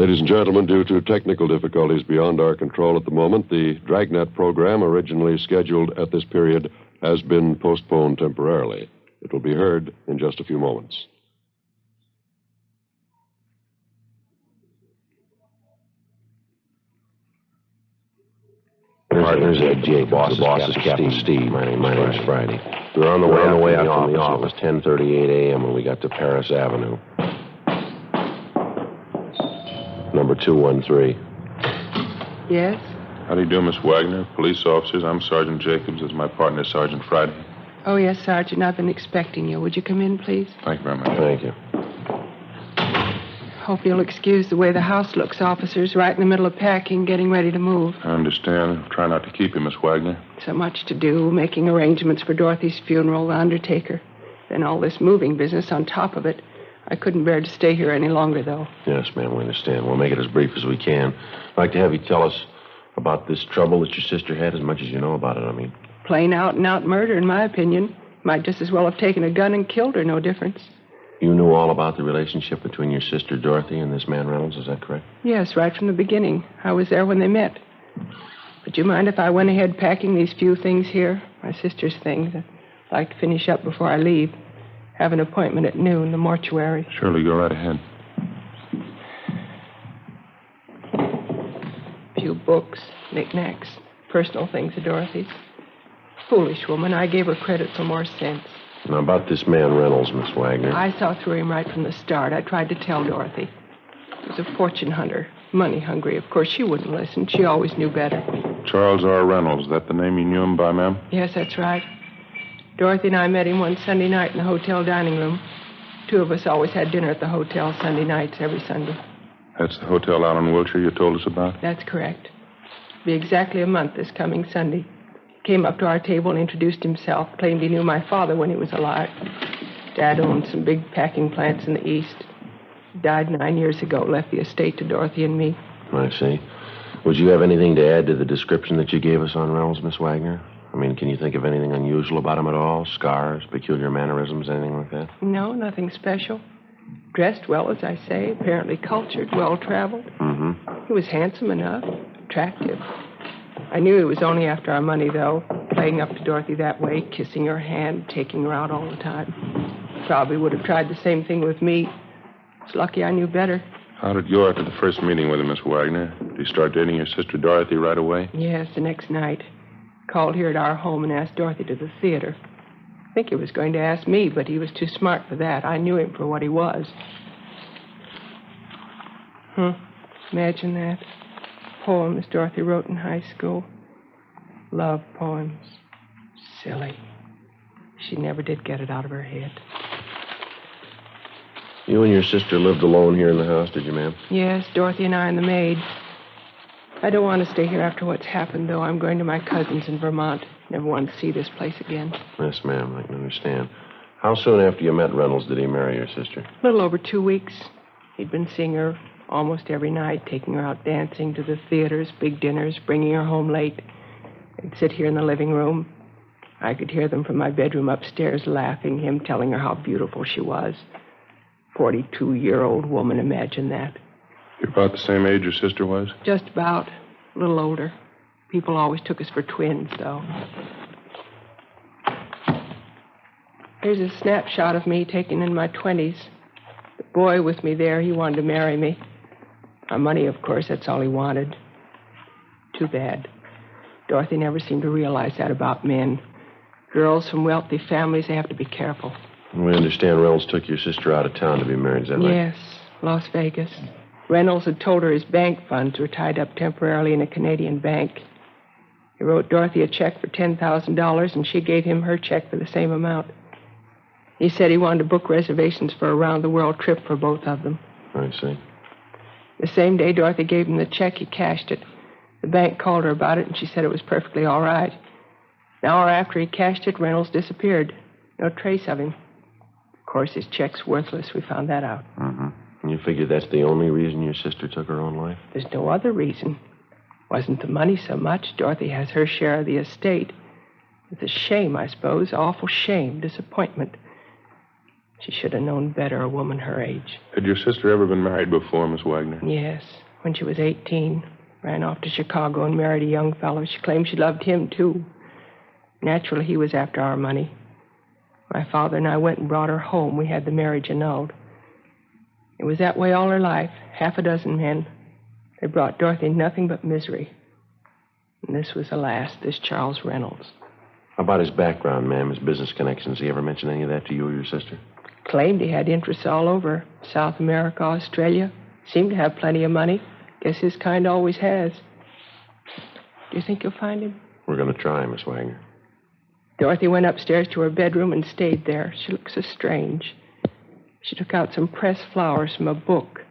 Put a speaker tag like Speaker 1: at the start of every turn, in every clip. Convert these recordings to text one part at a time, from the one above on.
Speaker 1: Ladies and gentlemen, due to technical difficulties beyond our control at the moment, the Dragnet program, originally scheduled at this period, has been postponed temporarily. It will be heard in just a few moments.
Speaker 2: Partners at Jake. The boss is Captain Steve. My name is Friday. We were on the way out from the office, 10:38 a.m. when we got to Paris Avenue. Number 213.
Speaker 3: Yes?
Speaker 4: How do you do, Miss Wagner? Police officers, I'm Sergeant Jacobs. This is my partner, Sergeant Friday.
Speaker 3: Oh, yes, Sergeant. I've been expecting you. Would you come in, please?
Speaker 4: Thank you very much.
Speaker 2: Thank you.
Speaker 3: Hope you'll excuse the way the house looks, officers. Right in the middle of packing, getting ready to move.
Speaker 4: I understand. Try not to keep you, Miss Wagner.
Speaker 3: So much to do, making arrangements for Dorothy's funeral, the undertaker. Then all this moving business on top of it. I couldn't bear to stay here any longer, though.
Speaker 2: Yes, ma'am, we understand. We'll make it as brief as we can. I'd like to have you tell us about this trouble that your sister had, as much as you know about it, I mean.
Speaker 3: Plain out-and-out murder, in my opinion. Might just as well have taken a gun and killed her, no difference.
Speaker 2: You knew all about the relationship between your sister Dorothy and this man Reynolds, is that correct?
Speaker 3: Yes, right from the beginning. I was there when they met. Would you mind if I went ahead packing these few things here? My sister's things. I'd like to finish up before I leave. Have an appointment at noon, the mortuary.
Speaker 4: Surely, go right ahead.
Speaker 3: A few books, knickknacks, personal things of Dorothy's. Foolish woman. I gave her credit for more sense.
Speaker 2: Now, about this man Reynolds, Miss Wagner.
Speaker 3: I saw through him right from the start. I tried to tell Dorothy. He was a fortune hunter, money hungry. Of course, she wouldn't listen. She always knew better.
Speaker 4: Charles R. Reynolds. Is that the name you knew him by, ma'am?
Speaker 3: Yes, that's right. Dorothy and I met him one Sunday night in the hotel dining room. Two of us always had dinner at the hotel Sunday nights, every Sunday.
Speaker 4: That's the hotel out on Wilshire you told us about?
Speaker 3: That's correct. It'll be exactly a month this coming Sunday. He came up to our table and introduced himself, claimed he knew my father when he was alive. Dad owned some big packing plants in the East. He died 9 years ago, left the estate to Dorothy and me.
Speaker 2: I see. Would you have anything to add to the description that you gave us on Reynolds, Miss Wagner? I mean, can you think of anything unusual about him at all? Scars, peculiar mannerisms, anything like that?
Speaker 3: No, nothing special. Dressed well, as I say, apparently cultured, well-traveled.
Speaker 2: Mm-hmm.
Speaker 3: He was handsome enough, attractive. I knew he was only after our money, though, playing up to Dorothy that way, kissing her hand, taking her out all the time. Probably would have tried the same thing with me. It's lucky I knew better.
Speaker 4: How did you go after the first meeting with him, Miss Wagner? Did you start dating your sister Dorothy right away?
Speaker 3: Yes, the next night. Called here at our home and asked Dorothy to the theater. I think he was going to ask me, but he was too smart for that. I knew him for what he was. Imagine that. Poems Dorothy wrote in high school. Love poems. Silly. She never did get it out of her head.
Speaker 2: You and your sister lived alone here in the house, did you, ma'am?
Speaker 3: Yes, Dorothy and I and the maid. I don't want to stay here after what's happened, though. I'm going to my cousin's in Vermont. Never want to see this place again.
Speaker 2: Yes, ma'am, I can understand. How soon after you met Reynolds did he marry your sister?
Speaker 3: A little over 2 weeks. He'd been seeing her almost every night, taking her out dancing to the theaters, big dinners, bringing her home late. They'd sit here in the living room. I could hear them from my bedroom upstairs laughing, him telling her how beautiful she was. 42-year-old woman, imagine that.
Speaker 4: You're about the same age your sister was?
Speaker 3: Just about. A little older. People always took us for twins, though. Here's a snapshot of me taken in my 20s. The boy with me there, he wanted to marry me. My money, of course, that's all he wanted. Too bad. Dorothy never seemed to realize that about men. Girls from wealthy families, they have to be careful.
Speaker 2: We understand Reynolds took your sister out of town to be married, is that right?
Speaker 3: Yes, Las Vegas. Reynolds had told her his bank funds were tied up temporarily in a Canadian bank. He wrote Dorothy a check for $10,000, and she gave him her check for the same amount. He said he wanted to book reservations for a round-the-world trip for both of them.
Speaker 2: I see.
Speaker 3: The same day Dorothy gave him the check, he cashed it. The bank called her about it, and she said it was perfectly all right. An hour after he cashed it, Reynolds disappeared. No trace of him. Of course, his check's worthless. We found that out.
Speaker 2: Mm-hmm. And you figure that's the only reason your sister took her own life?
Speaker 3: There's no other reason. Wasn't the money so much. Dorothy has her share of the estate. It's a shame, I suppose. Awful shame, disappointment. She should have known better, a woman her age.
Speaker 4: Had your sister ever been married before, Miss Wagner?
Speaker 3: Yes, when she was 18. Ran off to Chicago and married a young fellow. She claimed she loved him, too. Naturally, he was after our money. My father and I went and brought her home. We had the marriage annulled. It was that way all her life. 6 men. They brought Dorothy nothing but misery. And this was the last, this Charles Reynolds.
Speaker 2: How about his background, ma'am, his business connections? He ever mention any of that to you or your sister?
Speaker 3: Claimed he had interests all over. South America, Australia. Seemed to have plenty of money. Guess his kind always has. Do you think you'll find him?
Speaker 2: We're going to try, Miss Wagner.
Speaker 3: Dorothy went upstairs to her bedroom and stayed there. She looked so strange. She took out some pressed flowers from a book.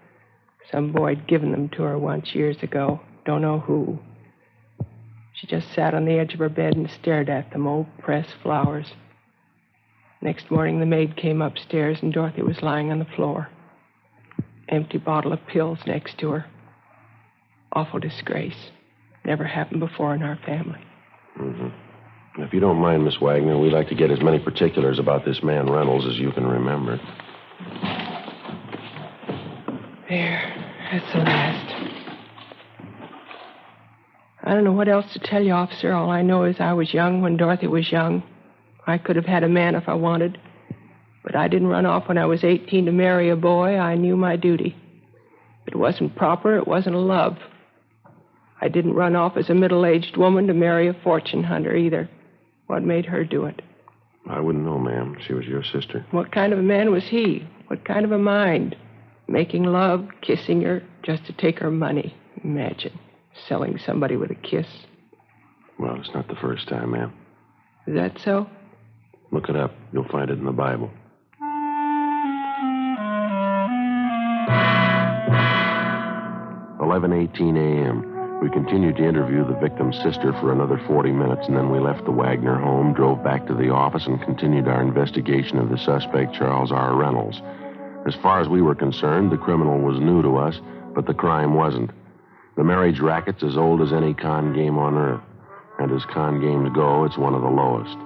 Speaker 3: Some boy had given them to her once years ago. Don't know who. She just sat on the edge of her bed and stared at them, old pressed flowers. Next morning, the maid came upstairs, and Dorothy was lying on the floor. Empty bottle of pills next to her. Awful disgrace. Never happened before in our family.
Speaker 2: Mm-hmm. If you don't mind, Miss Wagner, we'd like to get as many particulars about this man Reynolds as you can remember.
Speaker 3: There. That's the last. I don't know what else to tell you, officer. All I know is I was young when Dorothy was young. I could have had a man if I wanted. But I didn't run off when I was 18 to marry a boy. I knew my duty. It wasn't proper. It wasn't a love. I didn't run off as a middle-aged woman to marry a fortune hunter either. What made her do it?
Speaker 2: I wouldn't know, ma'am. She was your sister.
Speaker 3: What kind of a man was he? What kind of a mind? Making love, kissing her, just to take her money. Imagine. Selling somebody with a kiss.
Speaker 2: Well, it's not the first time, ma'am.
Speaker 3: Is that so?
Speaker 2: Look it up. You'll find it in the Bible. 11:18 a.m. We continued to interview the victim's sister for another 40 minutes, and then we left the Wagner home, drove back to the office, and continued our investigation of the suspect, Charles R. Reynolds. As far as we were concerned, the criminal was new to us, but the crime wasn't. The marriage racket's as old as any con game on earth, and as con games go, it's one of the lowest.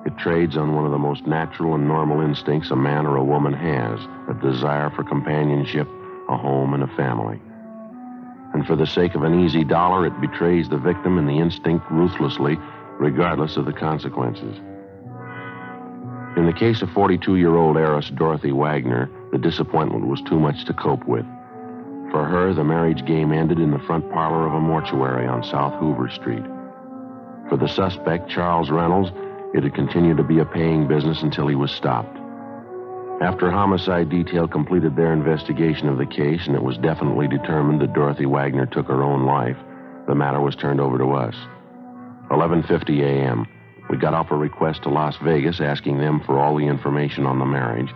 Speaker 2: It trades on one of the most natural and normal instincts a man or a woman has, a desire for companionship, a home, and a family. And for the sake of an easy dollar, it betrays the victim and the instinct ruthlessly, regardless of the consequences. In the case of 42-year-old heiress Dorothy Wagner, the disappointment was too much to cope with. For her, the marriage game ended in the front parlor of a mortuary on South Hoover Street. For the suspect, Charles Reynolds, it had continued to be a paying business until he was stopped. After homicide detail completed their investigation of the case and it was definitely determined that Dorothy Wagner took her own life, the matter was turned over to us. 11:50 a.m. We got off a request to Las Vegas asking them for all the information on the marriage,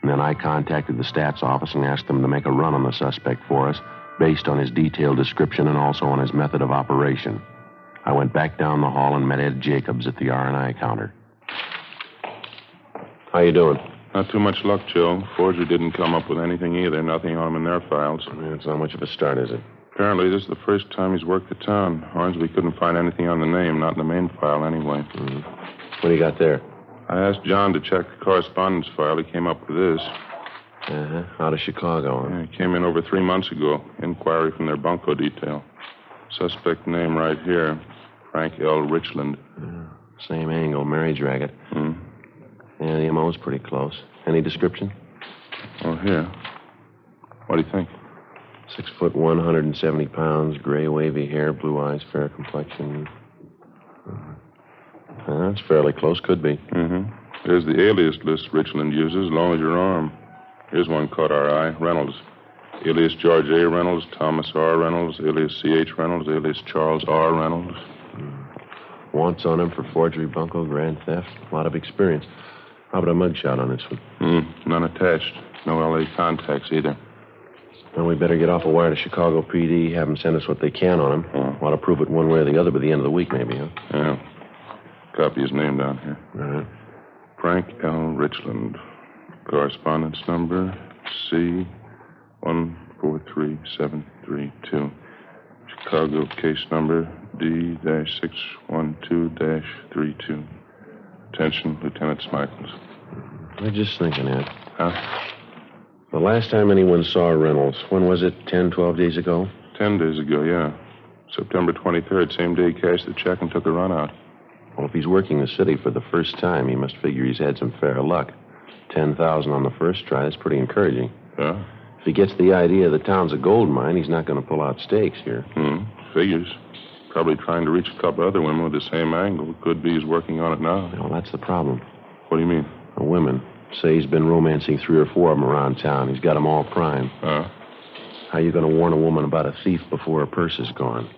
Speaker 2: and then I contacted the stats office and asked them to make a run on the suspect for us based on his detailed description and also on his method of operation. I went back down the hall and met Ed Jacobs at the R&I counter. How you doing?
Speaker 4: Not too much luck, Joe. Forger didn't come up with anything either. Nothing on him in their files.
Speaker 2: Yeah, it's not much of a start, is it?
Speaker 4: Apparently, this is the first time he's worked the town. Hornsby couldn't find anything on the name, not in the main file anyway.
Speaker 2: Mm-hmm. What do you got there?
Speaker 4: I asked John to check the correspondence file. He came up with this.
Speaker 2: Uh-huh. Out of Chicago, huh?
Speaker 4: Yeah, it came in over 3 months ago. Inquiry from their bunco detail. Suspect name right here, Frank L. Richland.
Speaker 2: Same angle, marriage racket. Yeah, the MO's pretty close. Any description?
Speaker 4: Oh, here. What do you think?
Speaker 2: 6'1", 170 pounds, gray wavy hair, blue eyes, fair complexion. That's fairly close, could be.
Speaker 4: Here's the alias list Richland uses, as long as your arm. Here's one caught our eye. Reynolds. Alias George A. Reynolds, Thomas R. Reynolds, alias C.H. Reynolds, alias Charles R. Reynolds.
Speaker 2: Wants on him for forgery, bunco, grand theft. A lot of experience. How about a mugshot on this one?
Speaker 4: None attached. No L.A. contacts either.
Speaker 2: Well, we better get off a wire to Chicago PD, have them send us what they can on him. Want to prove it one way or the other by the end of the week, maybe, huh?
Speaker 4: Yeah. Copy his name down here.
Speaker 2: All right.
Speaker 4: Frank L. Richland. Correspondence number C143732. Chicago case number D-612-32. Attention, Lieutenant Smichaels.
Speaker 2: I was just thinking, Ed.
Speaker 4: Huh?
Speaker 2: The last time anyone saw Reynolds, when was it? 10, 12 days ago?
Speaker 4: 10 days ago, yeah. September 23rd, same day he cashed the check and took a run out.
Speaker 2: Well, if he's working the city for the first time, he must figure he's had some fair luck. 10,000 on the first try, that's pretty encouraging.
Speaker 4: Yeah?
Speaker 2: If he gets the idea the town's a gold mine, he's not going to pull out stakes here.
Speaker 4: Figures. Probably trying to reach a couple other women with the same angle. Could be he's working on it now.
Speaker 2: Well, that's the problem.
Speaker 4: What do you mean?
Speaker 2: The women. Say he's been romancing 3 or 4 of them around town. He's got them all primed.
Speaker 4: Huh?
Speaker 2: How are you going to warn a woman about a thief before her purse is gone?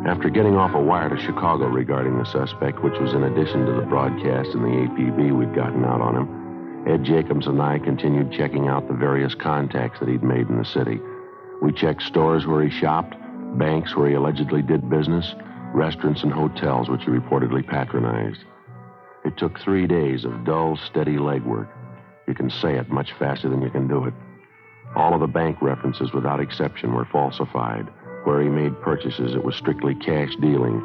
Speaker 2: After getting off a wire to Chicago regarding the suspect, which was in addition to the broadcast and the APB we'd gotten out on him, Ed Jacobs and I continued checking out the various contacts that he'd made in the city. We checked stores where he shopped, banks where he allegedly did business, restaurants and hotels which he reportedly patronized. It took 3 days of dull, steady legwork. You can say it much faster than you can do it. All of the bank references, without exception, were falsified. Where he made purchases, it was strictly cash dealing.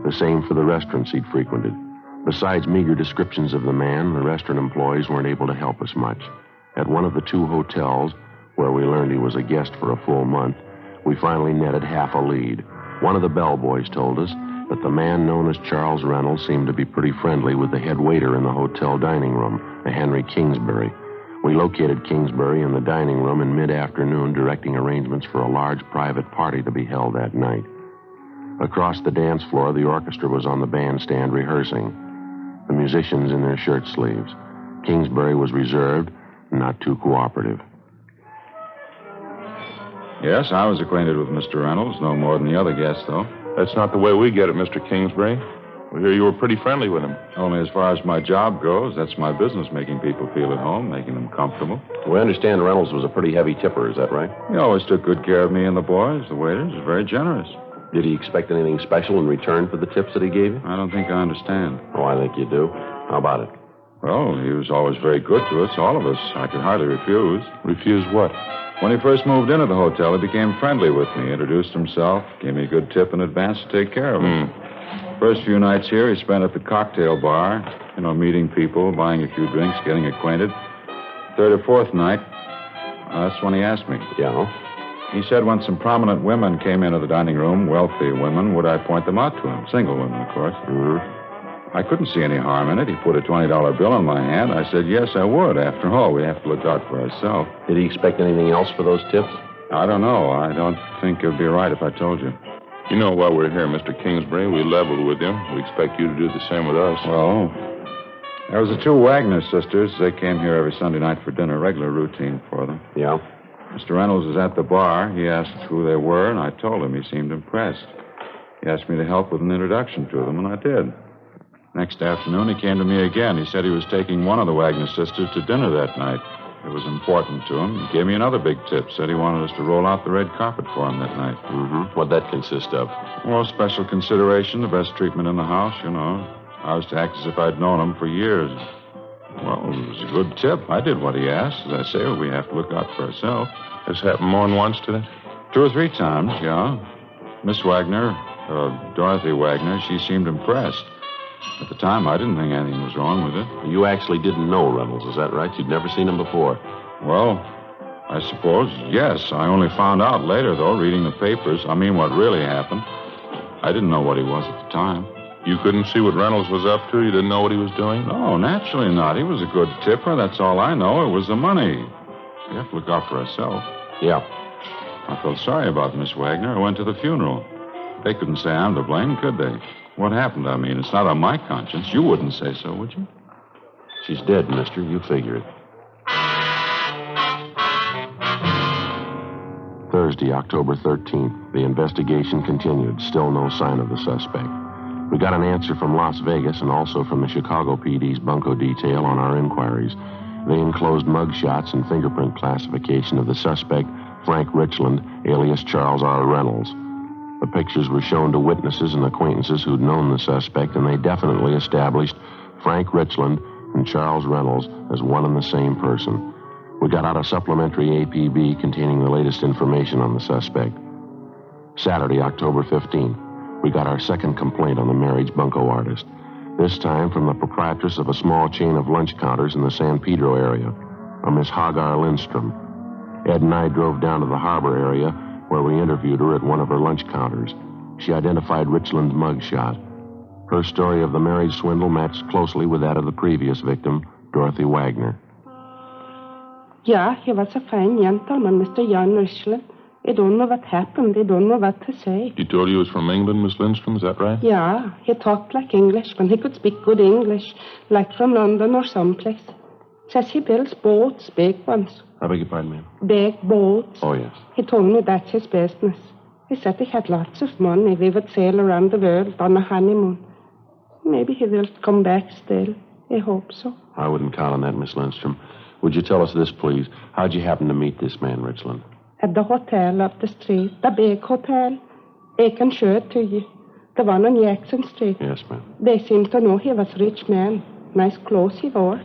Speaker 2: The same for the restaurants he'd frequented. Besides meager descriptions of the man, the restaurant employees weren't able to help us much. At one of the 2 hotels, where we learned he was a guest for a full month, we finally netted half a lead. One of the bellboys told us that the man known as Charles Reynolds seemed to be pretty friendly with the head waiter in the hotel dining room, a Henry Kingsbury. We located Kingsbury in the dining room in mid-afternoon, directing arrangements for a large private party to be held that night. Across the dance floor, the orchestra was on the bandstand rehearsing, the musicians in their shirt sleeves. Kingsbury was reserved and not too cooperative.
Speaker 5: Yes, I was acquainted with Mr. Reynolds, no more than the other guests, though.
Speaker 4: That's not the way we get it, Mr. Kingsbury. We hear you were pretty friendly with him.
Speaker 5: Only as far as my job goes. That's my business, making people feel at home, making them comfortable.
Speaker 2: We understand Reynolds was a pretty heavy tipper, is that right?
Speaker 5: He always took good care of me and the boys, the waiters. He was very generous.
Speaker 2: Did he expect anything special in return for the tips that he gave you?
Speaker 5: I don't think I understand.
Speaker 2: Oh, I think you do. How about it?
Speaker 5: Well, he was always very good to us, all of us. I could hardly refuse.
Speaker 4: Refuse what?
Speaker 5: When he first moved into the hotel, he became friendly with me, introduced himself, gave me a good tip in advance to take care of him. First few nights here, he spent at the cocktail bar, meeting people, buying a few drinks, getting acquainted. Third or fourth night, that's when he asked me.
Speaker 2: Yeah?
Speaker 5: He said when some prominent women came into the dining room, wealthy women, would I point them out to him? Single women, of course. I couldn't see any harm in it. He put a $20 bill in my hand. I said, yes, I would. After all, we have to look out for ourselves.
Speaker 2: Did he expect anything else for those tips?
Speaker 5: I don't know. I don't think it would be right if I told you.
Speaker 4: You know, while we're here, Mr. Kingsbury, we leveled with you. We expect you to do the same with us.
Speaker 5: Well, there was the 2 Wagner sisters. They came here every Sunday night for dinner, regular routine for them.
Speaker 2: Yeah?
Speaker 5: Mr. Reynolds was at the bar. He asked who they were, and I told him. He seemed impressed. He asked me to help with an introduction to them, and I did. Next afternoon, he came to me again. He said he was taking one of the Wagner sisters to dinner that night. It was important to him. He gave me another big tip, said he wanted us to roll out the red carpet for him that night.
Speaker 2: What'd that consist of?
Speaker 5: Well, special consideration, the best treatment in the house, I was to act as if I'd known him for years. Well, it was a good tip. I did what he asked. As I say, we have to look out for ourselves.
Speaker 4: This happened more than once, did it?
Speaker 5: 2 or 3 times, yeah. Miss Wagner, Dorothy Wagner, she seemed impressed. At the time, I didn't think anything was wrong with it.
Speaker 2: You actually didn't know Reynolds, is that right? You'd never seen him before.
Speaker 5: Well, I suppose, yes. I only found out later, though, reading the papers. I mean, what really happened. I didn't know what he was at the time.
Speaker 4: You couldn't see what Reynolds was up to? You didn't know what he was doing?
Speaker 5: No, naturally not. He was a good tipper. That's all I know. It was the money. We have to look out for ourselves.
Speaker 2: Yeah.
Speaker 5: I felt sorry about Miss Wagner. I went to the funeral. They couldn't say I'm to blame, could they? What happened? I mean, it's not on my conscience. You wouldn't say so, would you?
Speaker 2: She's dead, mister. You figure it. Thursday, October 13th. The investigation continued. Still no sign of the suspect. We got an answer from Las Vegas and also from the Chicago PD's bunco detail on our inquiries. They enclosed mugshots and fingerprint classification of the suspect, Frank Richland, alias Charles R. Reynolds. The pictures were shown to witnesses and acquaintances who'd known the suspect, and they definitely established Frank Richland and Charles Reynolds as one and the same person. We got out a supplementary APB containing the latest information on the suspect. Saturday, October 15th, we got our second complaint on the marriage bunco artist. This time from the proprietress of a small chain of lunch counters in the San Pedro area, a Miss Hagar Lindstrom. Ed and I drove down to the harbor area where we interviewed her at one of her lunch counters. She identified Richland's mugshot. Her story of the marriage swindle matched closely with that of the previous victim, Dorothy Wagner.
Speaker 6: Yeah, he was a fine gentleman, Mr. Jan Richland. I don't know what happened. I don't know what to say.
Speaker 4: He told you he was from England, Miss Lindstrom, is that right?
Speaker 6: Yeah, he talked like Englishman. He could speak good English, like from London or someplace. Says he builds boats, big ones.
Speaker 2: I beg your pardon, ma'am?
Speaker 6: Big boats.
Speaker 2: Oh, yes.
Speaker 6: He told me that's his business. He said he had lots of money. We would sail around the world on a honeymoon. Maybe he will come back still. I hope so.
Speaker 2: I wouldn't count on that, Miss Lindstrom. Would you tell us this, please? How'd you happen to meet this man, Richland?
Speaker 6: At the hotel up the street, the big hotel. I can show it to you. The one on Jackson Street.
Speaker 2: Yes, ma'am.
Speaker 6: They seem to know he was a rich man. Nice clothes he wore.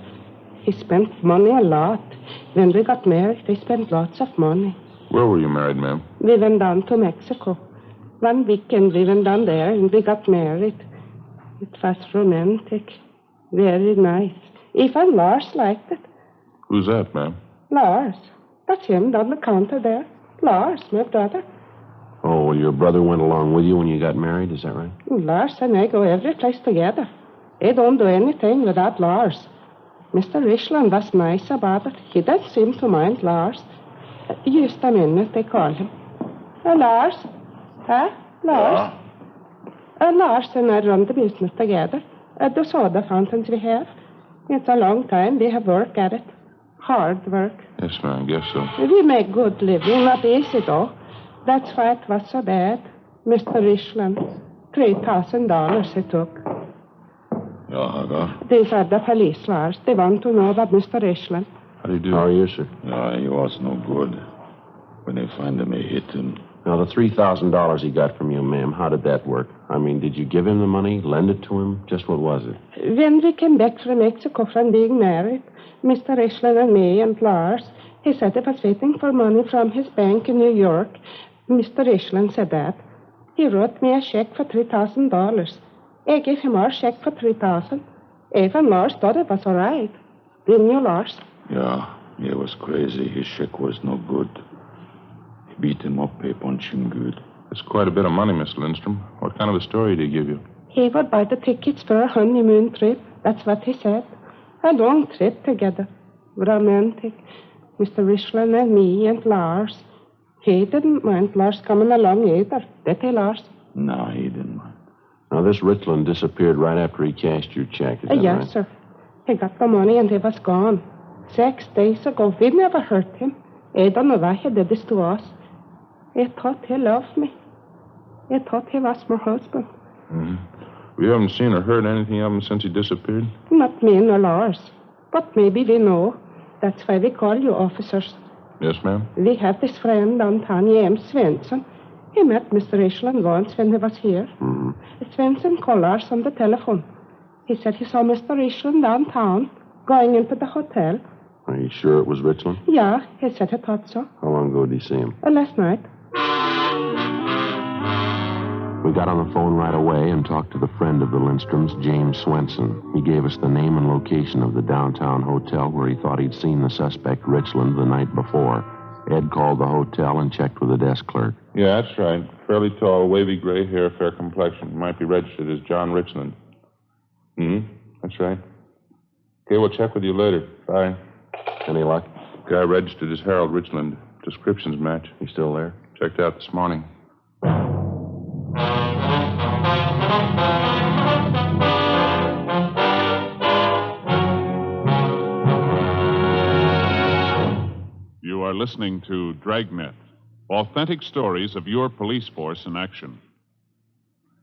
Speaker 6: He spent money a lot. When we got married, we spent lots of money.
Speaker 4: Where were you married, ma'am?
Speaker 6: We went down to Mexico. One weekend we went down there and we got married. It was romantic. Very nice. Even Lars liked it.
Speaker 4: Who's that, ma'am?
Speaker 6: Lars. That's him down the counter there. Lars, my brother.
Speaker 2: Oh, well, your brother went along with you when you got married, is that right?
Speaker 6: Lars and I go every place together. I don't do anything without Lars. Mr. Richland was nice about it. He didn't seem to mind Lars. Just a minute, they call him. Lars? Huh? Lars? Lars and I run the business together. The soda fountains we have. It's a long time. We have work at it. Hard work.
Speaker 4: Yes, ma'am, I guess so.
Speaker 6: We make good living. Not easy, though. That's why it was so bad. Mr. Richland. $3,000 he took.
Speaker 5: Yeah, Hagar?
Speaker 6: These are the police, Lars. They want to know about Mr. Richland.
Speaker 4: How do you do?
Speaker 2: How are you, sir?
Speaker 5: Yeah, he was no good. When they find him, they hit him.
Speaker 2: Now, the $3,000 he got from you, ma'am, how did that work? I mean, did you give him the money, lend it to him? Just what was it?
Speaker 6: When we came back from Mexico from being married, Mr. Richland and me and Lars, he said he was waiting for money from his bank in New York. Mr. Richland said that. He wrote me a check for $3,000. I gave him our check for $3,000. Even Lars thought it was all right. Didn't you, Lars?
Speaker 5: Yeah, he was crazy. His check was no good. He beat him up, he punched him good.
Speaker 4: That's quite a bit of money, Miss Lindstrom. What kind of a story did he give you?
Speaker 6: He would buy the tickets for a honeymoon trip. That's what he said. A long trip together. Romantic. Mr. Richland and me and Lars. He didn't mind Lars coming along either. Did he, Lars?
Speaker 5: No, he didn't mind.
Speaker 2: Now, this Richland disappeared right after he cashed your check, is that
Speaker 6: Yes,
Speaker 2: right?
Speaker 6: sir. He got the money and he was gone. 6 days ago. We never hurt him. I don't know why he did this to us. I thought he loved me. I thought he was my husband.
Speaker 4: Mm-hmm. We haven't seen or heard anything of him since he disappeared?
Speaker 6: Not me nor Lars. But maybe we know. That's why we call you officers.
Speaker 4: Yes, ma'am?
Speaker 6: We have this friend downtown, James Svensson. He met Mr. Richland once when he was here.
Speaker 2: Mm-hmm.
Speaker 6: Svensson called Lars on the telephone. He said he saw Mr. Richland downtown, going into the hotel.
Speaker 2: Are you sure it was Richland?
Speaker 6: Yeah, he said he thought so.
Speaker 2: How long ago did he see him?
Speaker 6: Last night.
Speaker 2: We got on the phone right away and talked to the friend of the Lindstroms, James Swenson. He gave us the name and location of the downtown hotel where he thought he'd seen the suspect, Richland, the night before. Ed called the hotel and checked with the desk clerk.
Speaker 4: Yeah, that's right. Fairly tall, wavy gray hair, fair complexion. Might be registered as John Richland. That's right. Okay, we'll check with you later. Bye.
Speaker 2: Any luck?
Speaker 4: Guy registered as Harold Richland. Descriptions match.
Speaker 2: He's still there?
Speaker 4: Checked out this morning.
Speaker 7: You are listening to Dragnet, authentic stories of your police force in action.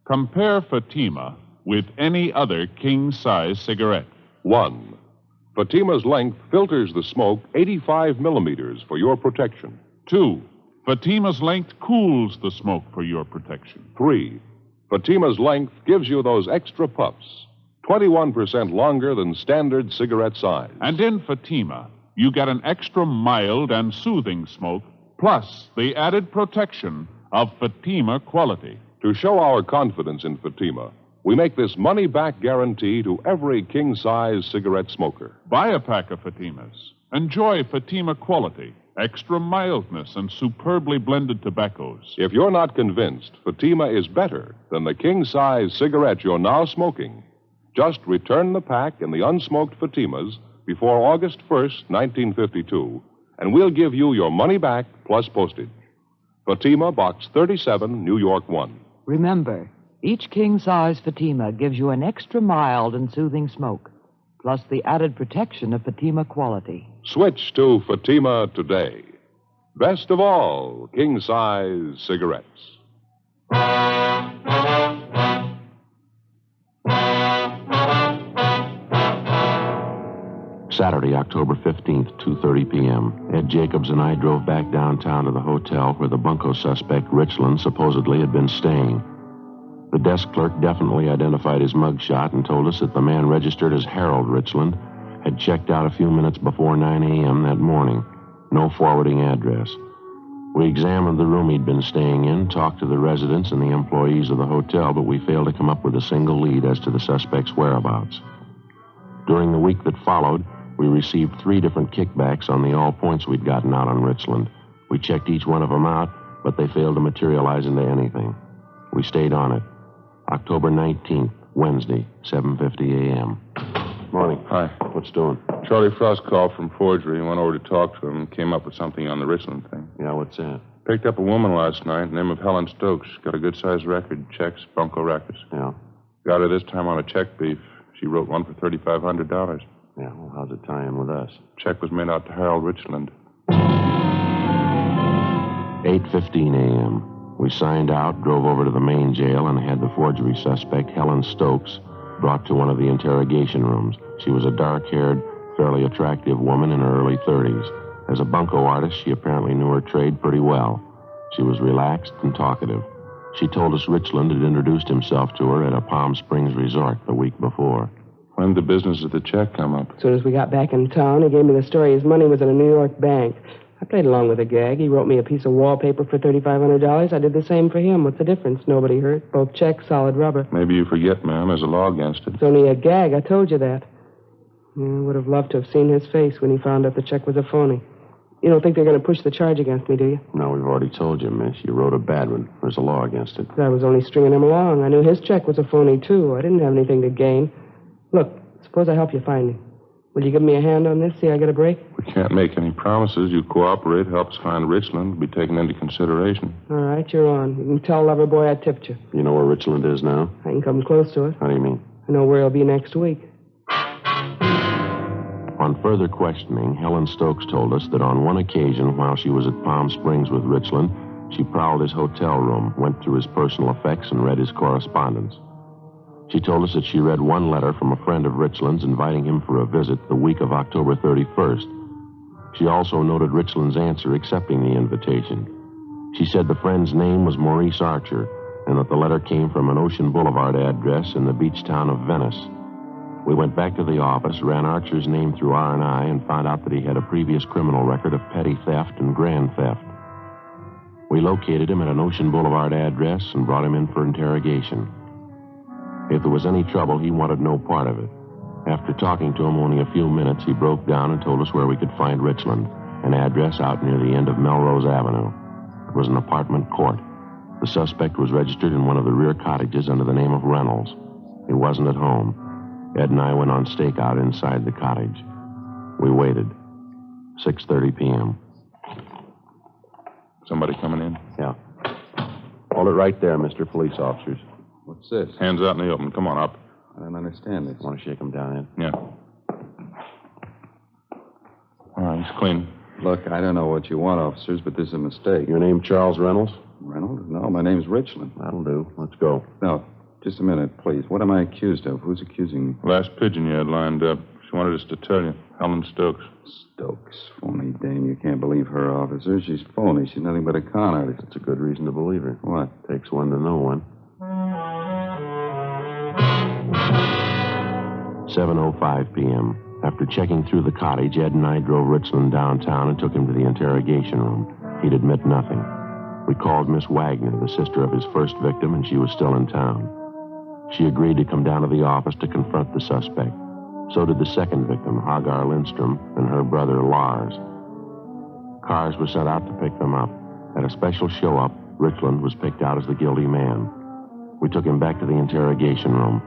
Speaker 7: Compare Fatima with any other king-size cigarette.
Speaker 1: 1. Fatima's length filters the smoke 85 millimeters for your protection.
Speaker 7: 2. Fatima's length cools the smoke for your protection.
Speaker 1: 3. Fatima's length gives you those extra puffs, 21% longer than standard cigarette size.
Speaker 7: And in Fatima, you get an extra mild and soothing smoke, plus the added protection of Fatima quality.
Speaker 1: To show our confidence in Fatima, We make this money-back guarantee to every king-size cigarette smoker.
Speaker 7: Buy a pack of Fatimas. Enjoy Fatima quality, extra mildness, and superbly blended tobaccos.
Speaker 1: If you're not convinced Fatima is better than the king-size cigarette you're now smoking, just return the pack in the unsmoked Fatimas before August 1st, 1952, and we'll give you your money back plus postage. Fatima, Box 37, New York 1.
Speaker 8: Remember, each king-size Fatima gives you an extra mild and soothing smoke, plus the added protection of Fatima quality.
Speaker 1: Switch to Fatima today. Best of all, king-size cigarettes.
Speaker 2: Saturday, October 15th, 2:30 p.m. Ed Jacobs and I drove back downtown to the hotel where the bunco suspect, Richland, supposedly had been staying. The desk clerk definitely identified his mugshot and told us that the man registered as Harold Richland had checked out a few minutes before 9 a.m. that morning. No forwarding address. We examined the room he'd been staying in, talked to the residents and the employees of the hotel, but we failed to come up with a single lead as to the suspect's whereabouts. During the week that followed, we received 3 different kickbacks on the all points we'd gotten out on Richland. We checked each one of them out, but they failed to materialize into anything. We stayed on it. October 19th, Wednesday, 7:50 a.m.
Speaker 1: Morning.
Speaker 4: Hi.
Speaker 1: What's doing?
Speaker 4: Charlie Frost called from forgery, went over to talk to him, and came up with something on the Richland thing.
Speaker 1: Yeah, what's that?
Speaker 4: Picked up a woman last night, name of Helen Stokes. Got a good-sized record, checks, bunco records.
Speaker 1: Yeah.
Speaker 4: Got her this time on a check beef. She wrote one for $3,500.
Speaker 1: Yeah, well, how's it tie in with us?
Speaker 4: Check was made out to Harold Richland.
Speaker 2: 8:15 a.m. We signed out, drove over to the main jail, and had the forgery suspect, Helen Stokes, brought to one of the interrogation rooms. She was a dark-haired, fairly attractive woman in her early 30s. As a bunco artist, she apparently knew her trade pretty well. She was relaxed and talkative. She told us Richland had introduced himself to her at a Palm Springs resort the week before.
Speaker 4: When did the business of the check come up?
Speaker 3: As soon as we got back in town, he gave me the story his money was in a New York bank. I played along with the gag. He wrote me a piece of wallpaper for $3,500. I did the same for him. What's the difference? Nobody hurt. Both checks, solid rubber.
Speaker 4: Maybe you forget, ma'am. There's a law against it.
Speaker 3: It's only a gag. I told you that. I would have loved to have seen his face when he found out the check was a phony. You don't think they're going to push the charge against me, do you?
Speaker 2: No, we've already told you, miss. You wrote a bad one. There's a law against it.
Speaker 3: I was only stringing him along. I knew his check was a phony, too. I didn't have anything to gain. Look, suppose I help you find him. Will you give me a hand on this? See I get a break?
Speaker 4: We can't make any promises. You cooperate, help us find Richland, be taken into consideration.
Speaker 3: All right, you're on. You can tell Loverboy I tipped you.
Speaker 2: You know where Richland is now?
Speaker 3: I can come close to it.
Speaker 2: How do you mean?
Speaker 3: I know where he'll be next week.
Speaker 2: On further questioning, Helen Stokes told us that on one occasion while she was at Palm Springs with Richland, she prowled his hotel room, went through his personal effects, and read his correspondence. She told us that she read one letter from a friend of Richland's inviting him for a visit the week of October 31st. She also noted Richland's answer accepting the invitation. She said the friend's name was Maurice Archer and that the letter came from an Ocean Boulevard address in the beach town of Venice. We went back to the office, ran Archer's name through R&I, and found out that he had a previous criminal record of petty theft and grand theft. We located him at an Ocean Boulevard address and brought him in for interrogation. If there was any trouble, he wanted no part of it. After talking to him only a few minutes, he broke down and told us where we could find Richland, an address out near the end of Melrose Avenue. It was an apartment court. The suspect was registered in one of the rear cottages under the name of Reynolds. He wasn't at home. Ed and I went on stakeout inside the cottage. We waited. 6:30 p.m.
Speaker 4: Somebody coming in?
Speaker 2: Yeah. Hold it right there, Mr. Police Officers.
Speaker 5: What's this?
Speaker 4: Hands out in the open. Come on, up.
Speaker 5: I don't understand this.
Speaker 2: Want to shake him down, Ed?
Speaker 4: Yeah. All right, it's clean.
Speaker 5: Look, I don't know what you want, officers, but this is a mistake.
Speaker 2: Your name Charles Reynolds?
Speaker 5: Reynolds? No, my name's Richland.
Speaker 2: That'll do. Let's go.
Speaker 5: No, just a minute, please. What am I accused of? Who's accusing me?
Speaker 4: Last pigeon you had lined up. She wanted us to tell you. Helen Stokes.
Speaker 5: Stokes. Phony dame. You can't believe her, officer. She's phony. She's nothing but a con artist.
Speaker 2: It's a good reason to believe her.
Speaker 5: What?
Speaker 2: Takes one to know one. 7:05 p.m. After checking through the cottage, Ed and I drove Richland downtown and took him to the interrogation room. He'd admit nothing. We called Miss Wagner, the sister of his first victim, and she was still in town. She agreed to come down to the office to confront the suspect. So did the second victim, Hagar Lindstrom, and her brother, Lars. Cars were sent out to pick them up. At a special show-up, Richland was picked out as the guilty man. We took him back to the interrogation room.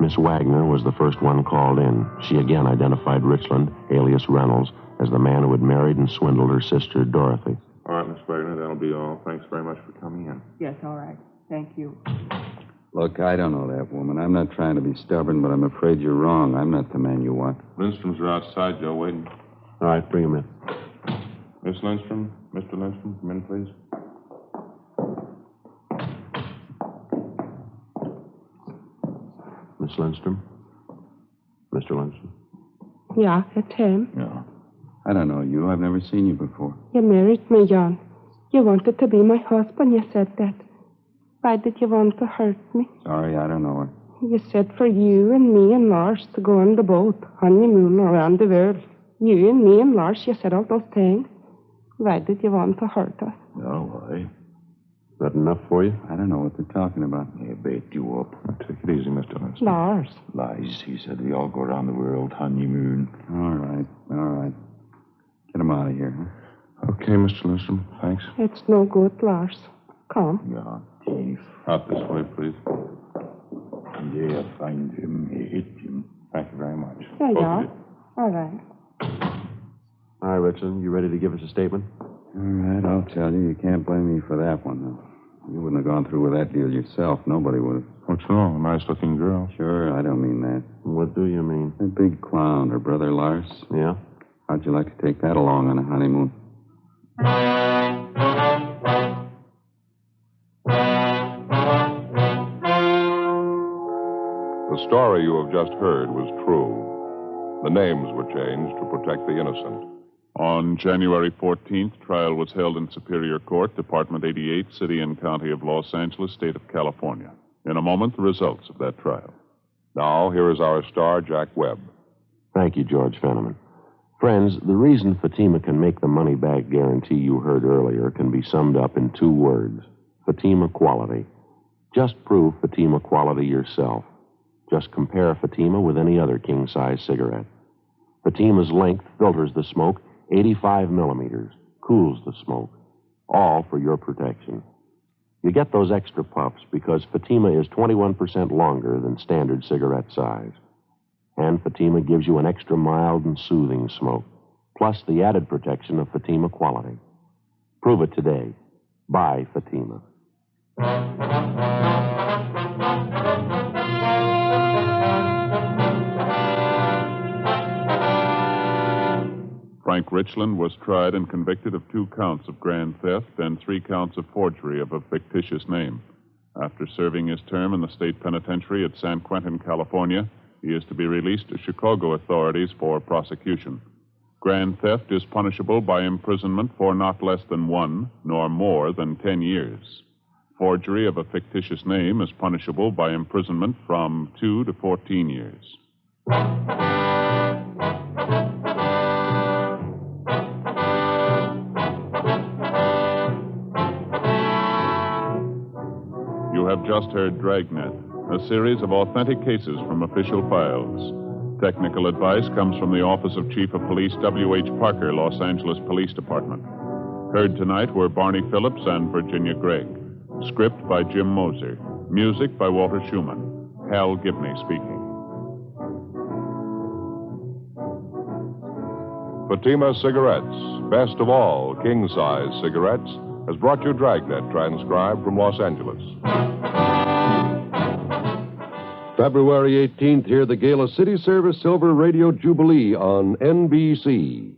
Speaker 2: Miss Wagner was the first one called in. She again identified Richland, alias Reynolds, as the man who had married and swindled her sister, Dorothy.
Speaker 4: All right, Miss Wagner, that'll be all. Thanks very much for coming in.
Speaker 3: Yes, all right. Thank you.
Speaker 5: Look, I don't know that woman. I'm not trying to be stubborn, but I'm afraid you're wrong. I'm not the man you want.
Speaker 4: Lindstrom's are outside, Joe, waiting.
Speaker 2: All right, bring him in.
Speaker 4: Miss Lindstrom, Mr. Lindstrom, come in, please.
Speaker 2: Miss Lindstrom? Mr. Lindstrom?
Speaker 6: Yeah, it's him.
Speaker 5: Yeah. I don't know you. I've never seen you before.
Speaker 6: You married me, John. You wanted to be my husband, you said that. Why did you want to hurt me?
Speaker 5: Sorry, I don't know her.
Speaker 6: You said for you and me and Lars to go on the boat, honeymoon around the world. You and me and Lars, you said all those things. Why did you want to hurt us?
Speaker 5: No, why?
Speaker 2: Is that enough for you?
Speaker 5: I don't know what they're talking about.
Speaker 9: He bait you up.
Speaker 4: Now, take it easy, Mr. Lindstrom.
Speaker 6: Lars.
Speaker 9: Lies. He said we all go around the world, honeymoon.
Speaker 5: All right. Get him out of here, huh?
Speaker 4: Okay, Mr. Lindstrom, thanks.
Speaker 6: It's no good, Lars. Come.
Speaker 9: Yeah, thief.
Speaker 4: Out this way, please.
Speaker 9: Yeah, find him, hit him.
Speaker 4: Thank you very much.
Speaker 6: Yeah,
Speaker 4: Both
Speaker 6: yeah.
Speaker 4: of you.
Speaker 6: All right.
Speaker 2: All right, Richland, you ready to give us a statement?
Speaker 5: All right, I'll tell you. You can't blame me for that one, though. You wouldn't have gone through with that deal yourself. Nobody would have.
Speaker 4: What's wrong? Nice-looking girl.
Speaker 5: Sure, I don't mean that.
Speaker 2: What do you mean?
Speaker 5: That big clown, her brother Lars.
Speaker 2: Yeah?
Speaker 5: How'd you like to take that along on a honeymoon?
Speaker 1: The story you have just heard was true. The names were changed to protect the innocent.
Speaker 7: On January 14th, trial was held in Superior Court, Department 88, City and County of Los Angeles, State of California. In a moment, the results of that trial.
Speaker 1: Now, here is our star, Jack Webb.
Speaker 2: Thank you, George Fenneman. Friends, the reason Fatima can make the money-back guarantee you heard earlier can be summed up in 2 words. Fatima quality. Just prove Fatima quality yourself. Just compare Fatima with any other king-size cigarette. Fatima's length filters the smoke 85 millimeters, cools the smoke, all for your protection. You get those extra puffs because Fatima is 21% longer than standard cigarette size. And Fatima gives you an extra mild and soothing smoke, plus the added protection of Fatima quality. Prove it today. Buy Fatima.
Speaker 7: Frank Richland was tried and convicted of 2 counts of grand theft and 3 counts of forgery of a fictitious name. After serving his term in the state penitentiary at San Quentin, California, he is to be released to Chicago authorities for prosecution. Grand theft is punishable by imprisonment for not less than 1 nor more than 10 years. Forgery of a fictitious name is punishable by imprisonment from 2 to 14 years. You have just heard Dragnet, a series of authentic cases from official files. Technical advice comes from the Office of Chief of Police W.H. Parker, Los Angeles Police Department. Heard tonight were Barney Phillips and Virginia Gregg. Script by Jim Moser. Music by Walter Schumann. Hal Gibney speaking.
Speaker 1: Fatima Cigarettes, best of all king-size cigarettes, has brought you Dragnet, transcribed from Los Angeles. February 18th, hear the Gala City Service Silver Radio Jubilee on NBC.